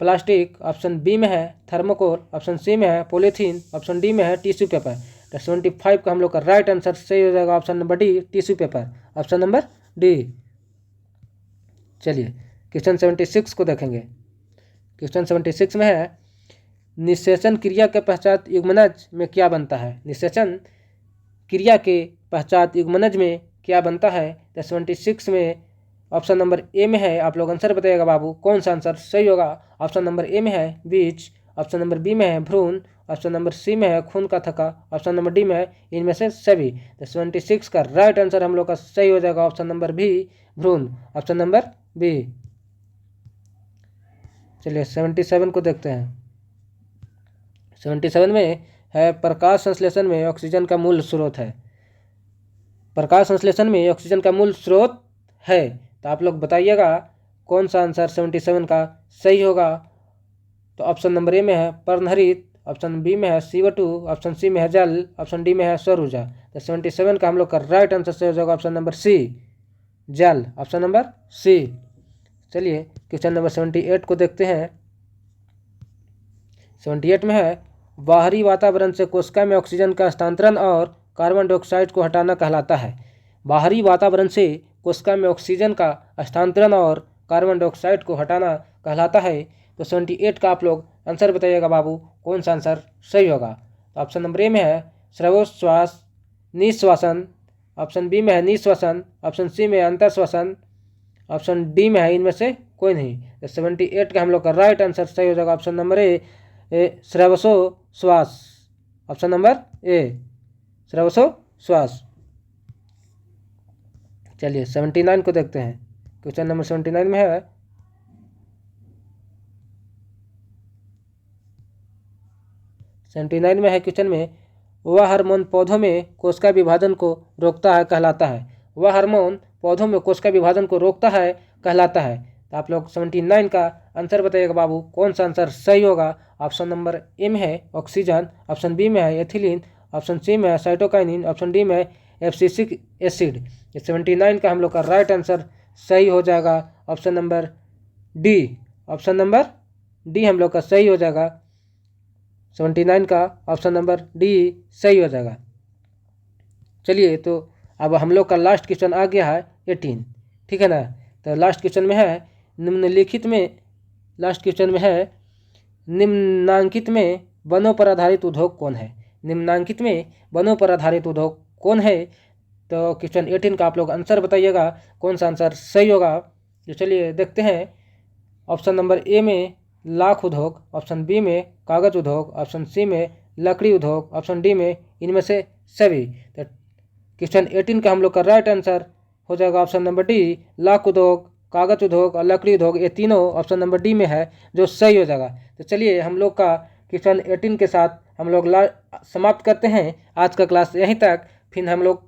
प्लास्टिक, ऑप्शन बी में है थर्मोकोल, ऑप्शन सी में है पॉलीथीन, ऑप्शन डी में है टिश्यू पेपर। तो 75 का हम लोग का राइट आंसर सही हो जाएगा option number D tissue paper, option number D. चलिए क्वेश्चन 76 को देखेंगे। क्वेश्चन 76 में है निषेचन क्रिया के पश्चात युग्मनज में क्या बनता है? निषेचन क्रिया के पश्चात युग्मनज में क्या बनता है? तो 76 में ऑप्शन नंबर ए में है। आप लोग आंसर बताइएगा बाबू, कौन सा आंसर सही होगा? ऑप्शन नंबर ए में है बीज, ऑप्शन नंबर बी में है भ्रूण, ऑप्शन नंबर सी में है खून का थक्का, ऑप्शन नंबर डी में है इनमें से सभी। तो 76 का राइट आंसर हम लोग का सही हो जाएगा ऑप्शन नंबर बी भ्रूण, ऑप्शन नंबर बी। चलिए 77 को देखते हैं। 77 में है प्रकाश संश्लेषण में ऑक्सीजन का मूल स्रोत है। प्रकाश संश्लेषण में ऑक्सीजन का मूल स्रोत है, तो आप लोग बताइएगा कौन सा आंसर 77 का सही होगा। तो ऑप्शन नंबर ए में है पर्णहरित, ऑप्शन बी में है CO2, ऑप्शन सी में है जल, ऑप्शन डी में है सौर ऊर्जा। तो 77 का हम लोग का राइट आंसर सही हो जाएगा ऑप्शन नंबर सी जल, ऑप्शन नंबर सी। चलिए क्वेश्चन नंबर 78 को देखते हैं। 78 में है बाहरी वातावरण से कोशिका में ऑक्सीजन का हस्तांतरण और कार्बन डाइऑक्साइड को हटाना कहलाता है। बाहरी वातावरण से कोशिका में ऑक्सीजन का हस्तांतरण और कार्बन डाइऑक्साइड को हटाना कहलाता है। तो 78 का आप लोग आंसर बताइएगा बाबू, कौन सा आंसर सही होगा। तो ऑप्शन नंबर ए में है श्वासोच्छ्वास निश्वासन, ऑप्शन बी में है निश्वसन, ऑप्शन सी में है अंतर्श्वसन, ऑप्शन डी में है इनमें से कोई नहीं। तो 78 का हम लोग का राइट आंसर सही हो जाएगा ऑप्शन नंबर ए श्वासोच्छ्वास, ऑप्शन नंबर ए श्वासोच्छ्वास। चलिए 79 को देखते हैं। क्वेश्चन नंबर 79 में है 79 में है क्वेश्चन में वह हार्मोन पौधों में कोशिका विभाजन को रोकता है कहलाता है। वह हार्मोन पौधों में कोशिका विभाजन को रोकता है कहलाता है। तो आप लोग 79 का आंसर बताइएगा बाबू, कौन सा आंसर सही होगा। ऑप्शन नंबर ए में है ऑक्सीजन, ऑप्शन बी में है एथिलीन, ऑप्शन सी में है साइटोकाइनिन, ऑप्शन डी में एब्सिसिक एसिड। 79 का हम लोग का राइट आंसर सही हो जाएगा option number D, option number D हम लोग का सही हो जाएगा। 79 का ऑप्शन नंबर डी सही हो जाएगा। चलिए तो अब हम लोग का लास्ट क्वेश्चन आ गया है 18, ठीक है ना। तो लास्ट क्वेश्चन में है निम्नलिखित में, लास्ट क्वेश्चन में है निम्नांकित में वनों पर आधारित उद्योग कौन है। निम्नांकित में वनों पर आधारित उद्योग कौन है। तो क्वेश्चन 18 का आप लोग आंसर बताइएगा, कौन सा आंसर सही होगा। तो चलिए देखते हैं। ऑप्शन नंबर ए में लाख उद्योग, ऑप्शन बी में कागज उद्योग, ऑप्शन सी में लकड़ी उद्योग, ऑप्शन डी में इनमें से सभी। तो क्वेश्चन 18 का हम लोग का राइट आंसर हो जाएगा ऑप्शन नंबर डी लाख उद्योग, कागज उद्योग और लकड़ी उद्योग, ये तीनों ऑप्शन नंबर डी में है जो सही हो जाएगा। तो चलिए हम लोग का क्वेश्चन 18 के साथ हम लोग समाप्त करते हैं आज का क्लास यहीं तक। फिर हम लोग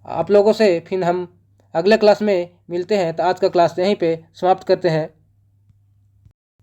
आप लोगों से फिर हम अगले क्लास में मिलते हैं। तो आज का क्लास यहीं पे समाप्त करते हैं।